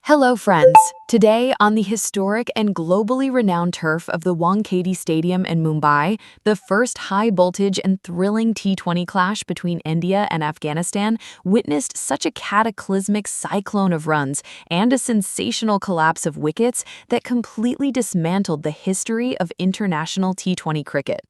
Hello, friends. Today, on the historic and globally renowned turf of the Wankhede Stadium in Mumbai, the first high-voltage and thrilling T20 clash between India and Afghanistan witnessed such a cataclysmic cyclone of runs and a sensational collapse of wickets that completely dismantled the history of international T20 cricket.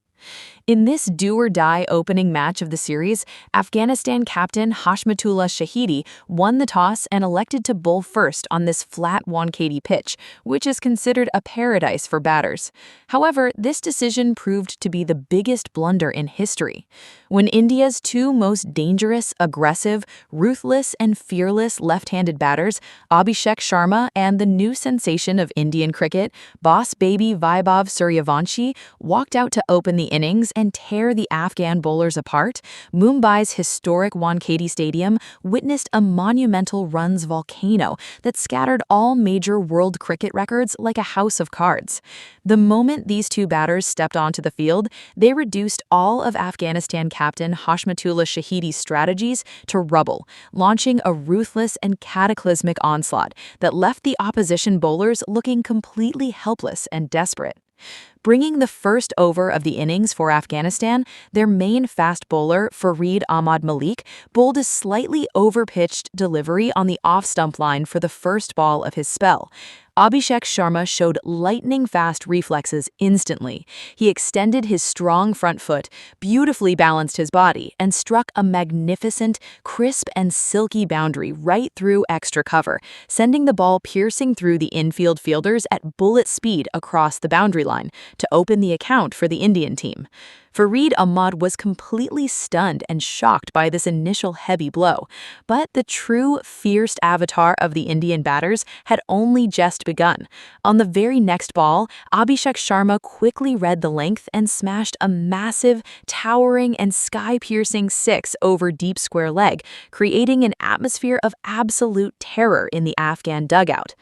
In this do-or-die opening match of the series, Afghanistan captain Hashmatullah Shahidi won the toss and elected to bowl first on this flat Wankhede pitch, which is considered a paradise for batters. However, this decision proved to be the biggest blunder in history. When India's two most dangerous, aggressive, ruthless, and fearless left-handed batters, Abhishek Sharma and the new sensation of Indian cricket, boss baby Vaibhav Abhishek, walked out to open the innings and tear the Afghan bowlers apart, Mumbai's historic Wankhede Stadium witnessed a monumental runs volcano that scattered all major world cricket records like a house of cards. The moment these two batters stepped onto the field, they reduced all of Afghanistan captain Hashmatullah Shahidi's strategies to rubble, launching a ruthless and cataclysmic onslaught that left the opposition bowlers looking completely helpless and desperate. Bringing the first over of the innings for Afghanistan, their main fast bowler, Farid Ahmad Malik, bowled a slightly over-pitched delivery on the off-stump line for the first ball of his spell. Abhishek Sharma showed lightning-fast reflexes instantly. He extended his strong front foot, beautifully balanced his body, and struck a magnificent, crisp and silky boundary right through extra cover, sending the ball piercing through the infield fielders at bullet speed across the boundary line to open the account for the Indian team. Farid Ahmad was completely stunned and shocked by this initial heavy blow, but the true, fierce avatar of the Indian batters had only just begun. On the very next ball, Abhishek Sharma quickly read the length and smashed a massive, towering and sky-piercing six over deep square leg, creating an atmosphere of absolute terror in the Afghan dugout.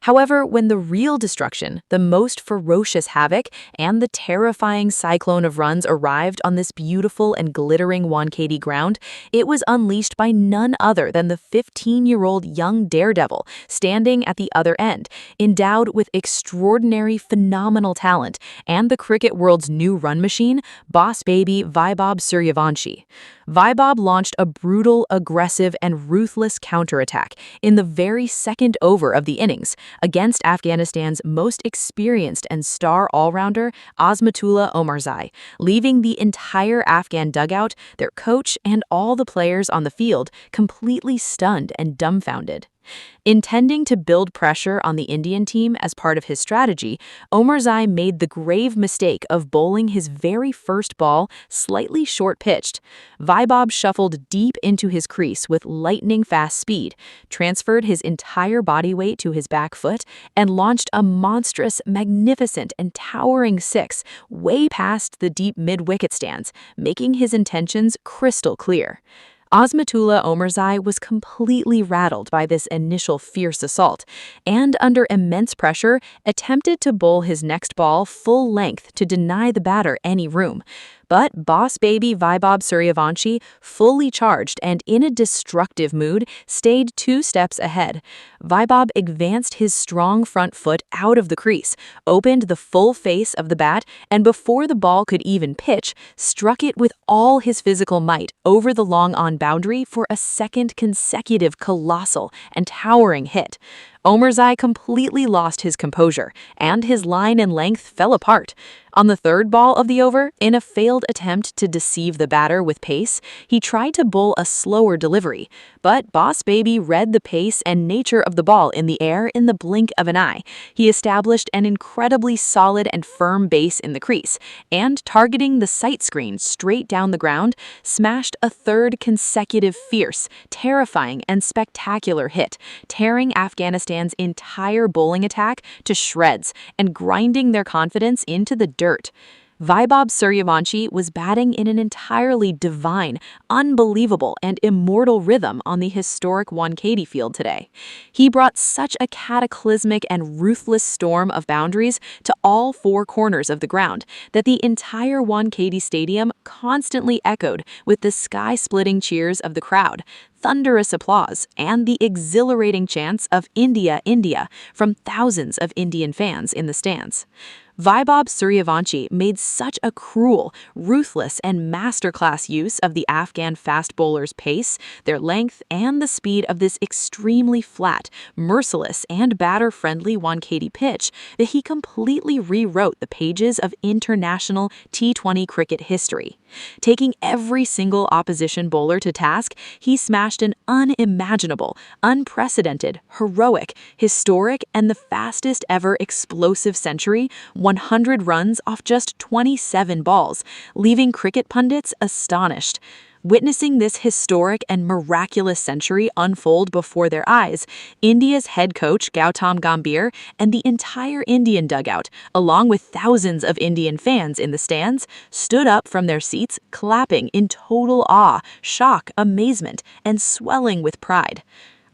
However, when the real destruction, the most ferocious havoc, and the terrifying cyclone of runs arrived on this beautiful and glittering Wankhede ground, it was unleashed by none other than the 15-year-old young daredevil standing at the other end, endowed with extraordinary, phenomenal talent, and the cricket world's new run machine, boss baby Vaibhav Abhishek. Vaibhav launched a brutal, aggressive, and ruthless counterattack in the very second over of the innings, against Afghanistan's most experienced and star all-rounder, Azmatullah Omarzai, leaving the entire Afghan dugout, their coach, and all the players on the field completely stunned and dumbfounded. Intending to build pressure on the Indian team as part of his strategy, Omarzai made the grave mistake of bowling his very first ball slightly short-pitched. Vaibhav shuffled deep into his crease with lightning-fast speed, transferred his entire body weight to his back foot, and launched a monstrous, magnificent, and towering six way past the deep mid-wicket stands, making his intentions crystal clear. Azmatullah Omarzai was completely rattled by this initial fierce assault, and under immense pressure, attempted to bowl his next ball full length to deny the batter any room. But boss baby Vaibhav Abhishek, fully charged and in a destructive mood, stayed 2 steps ahead. Vaibhav advanced his strong front foot out of the crease, opened the full face of the bat, and before the ball could even pitch, struck it with all his physical might over the long-on boundary for a second consecutive colossal and towering hit. Omarzai completely lost his composure, and his line and length fell apart. On the third ball of the over, in a failed attempt to deceive the batter with pace, he tried to bowl a slower delivery, but boss baby read the pace and nature of the ball in the air in the blink of an eye. He established an incredibly solid and firm base in the crease, and targeting the sight screen straight down the ground, smashed a third consecutive fierce, terrifying, and spectacular hit, tearing Afghanistan's entire bowling attack to shreds and grinding their confidence into the dirt. Vaibhav Abhishek was batting in an entirely divine, unbelievable, and immortal rhythm on the historic Wankhede field today. He brought such a cataclysmic and ruthless storm of boundaries to all four corners of the ground that the entire Wankhede Stadium constantly echoed with the sky-splitting cheers of the crowd, thunderous applause, and the exhilarating chants of "India, India" from thousands of Indian fans in the stands. Vaibhav Abhishek made such a cruel, ruthless, and masterclass use of the Afghan fast bowlers' pace, their length, and the speed of this extremely flat, merciless, and batter-friendly Wankhede pitch that he completely rewrote the pages of international T20 cricket history. Taking every single opposition bowler to task, he smashed an unimaginable, unprecedented, heroic, historic, and the fastest ever explosive century, 100 runs off just 27 balls, leaving cricket pundits astonished. Witnessing this historic and miraculous century unfold before their eyes, India's head coach Gautam Gambhir and the entire Indian dugout, along with thousands of Indian fans in the stands, stood up from their seats, clapping in total awe, shock, amazement, and swelling with pride.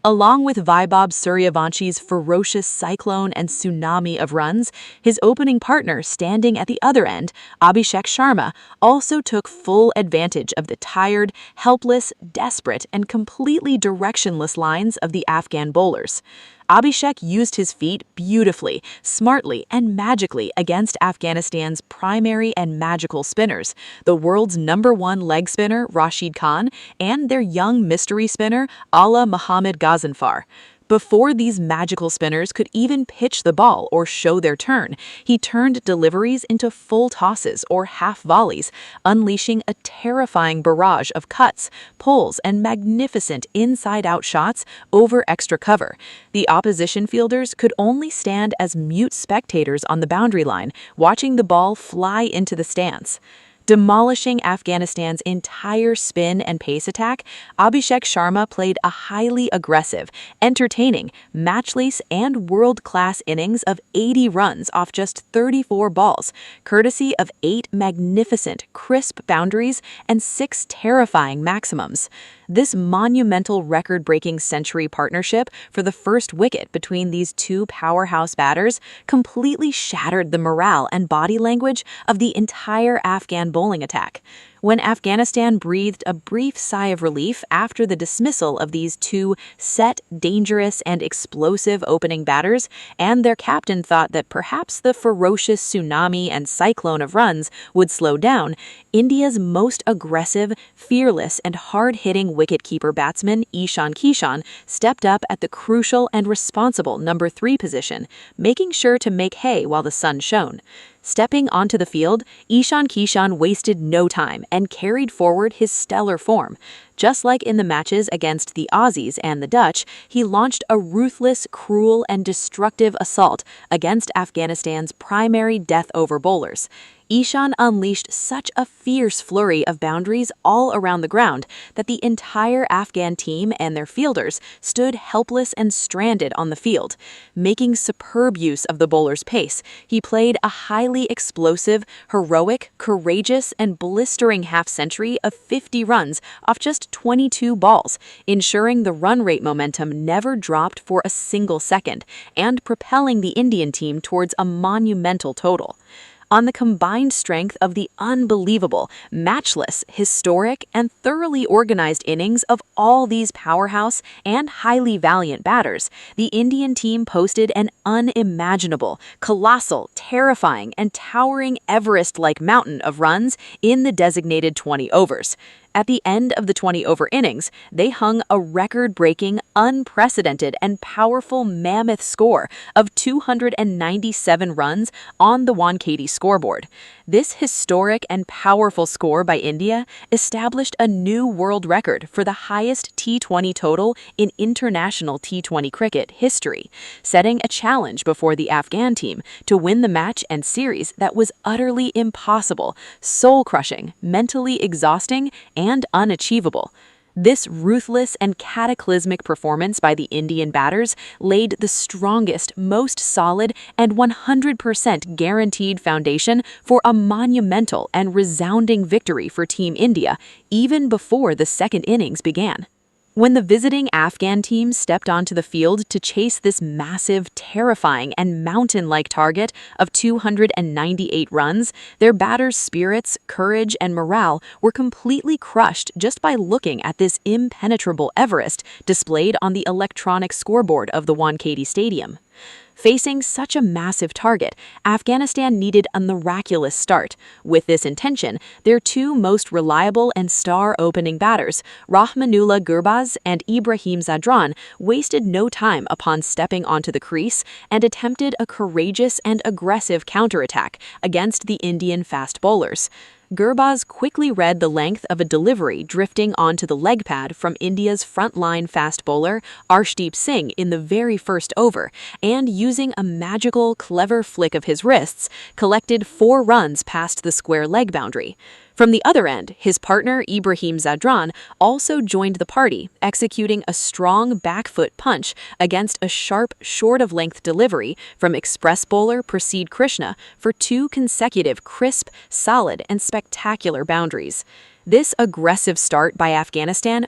Along with Vaibhav Abhishek's ferocious cyclone and tsunami of runs, his opening partner standing at the other end, Abhishek Sharma, also took full advantage of the tired, helpless, desperate, and completely directionless lines of the Afghan bowlers. Abhishek used his feet beautifully, smartly, and magically against Afghanistan's primary and magical spinners, the world's #1 leg spinner Rashid Khan and their young mystery spinner Ala Mohammad Ghaznfar. Before these magical spinners could even pitch the ball or show their turn, he turned deliveries into full tosses or half volleys, unleashing a terrifying barrage of cuts, pulls, and magnificent inside-out shots over extra cover. The opposition fielders could only stand as mute spectators on the boundary line, watching the ball fly into the stands. Demolishing Afghanistan's entire spin and pace attack, Abhishek Sharma played a highly aggressive, entertaining, matchless, and world-class innings of 80 runs off just 34 balls, courtesy of 8 magnificent, crisp boundaries and 6 terrifying maximums. This monumental record-breaking century partnership for the first wicket between these two powerhouse batters completely shattered the morale and body language of the entire Afghan bowling attack. When Afghanistan breathed a brief sigh of relief after the dismissal of these two set, dangerous, and explosive opening batters, and their captain thought that perhaps the ferocious tsunami and cyclone of runs would slow down, India's most aggressive, fearless, and hard-hitting wicketkeeper batsman Ishan Kishan stepped up at the crucial and responsible number 3 position, making sure to make hay while the sun shone. Stepping onto the field, Ishan Kishan wasted no time and carried forward his stellar form. Just like in the matches against the Aussies and the Dutch, he launched a ruthless, cruel, and destructive assault against Afghanistan's primary death-over bowlers. Ishan unleashed such a fierce flurry of boundaries all around the ground that the entire Afghan team and their fielders stood helpless and stranded on the field. Making superb use of the bowler's pace, he played a highly explosive, heroic, courageous, and blistering half-century of 50 runs off just 22 balls, ensuring the run rate momentum never dropped for a single second, and propelling the Indian team towards a monumental total. On the combined strength of the unbelievable, matchless, historic, and thoroughly organized innings of all these powerhouse and highly valiant batters, the Indian team posted an unimaginable, colossal, terrifying, and towering Everest-like mountain of runs in the designated 20 overs. At the end of the 20-over innings, they hung a record-breaking, unprecedented, and powerful mammoth score of 297 runs on the Wankhede scoreboard. This historic and powerful score by India established a new world record for the highest T20 total in international T20 cricket history, setting a challenge before the Afghan team to win the match and series that was utterly impossible, soul-crushing, mentally exhausting, and unachievable. This ruthless and cataclysmic performance by the Indian batters laid the strongest, most solid, and 100% guaranteed foundation for a monumental and resounding victory for Team India, even before the second innings began. When the visiting Afghan team stepped onto the field to chase this massive, terrifying, and mountain-like target of 298 runs, their batters' spirits, courage, and morale were completely crushed just by looking at this impenetrable Everest displayed on the electronic scoreboard of the Wankhede Stadium. Facing such a massive target, Afghanistan needed a miraculous start. With this intention, their two most reliable and star opening batters, Rahmanullah Gurbaz and Ibrahim Zadran, wasted no time upon stepping onto the crease and attempted a courageous and aggressive counterattack against the Indian fast bowlers. Gurbaz quickly read the length of a delivery drifting onto the leg pad from India's frontline fast bowler Arshdeep Singh in the very first over, and using a magical, clever flick of his wrists, collected 4 runs past the square leg boundary. From the other end, his partner Ibrahim Zadran also joined the party, executing a strong back foot punch against a sharp, short-of-length delivery from express bowler Prasidh Krishna for 2 consecutive crisp, solid, and spectacular boundaries. This aggressive start by Afghanistan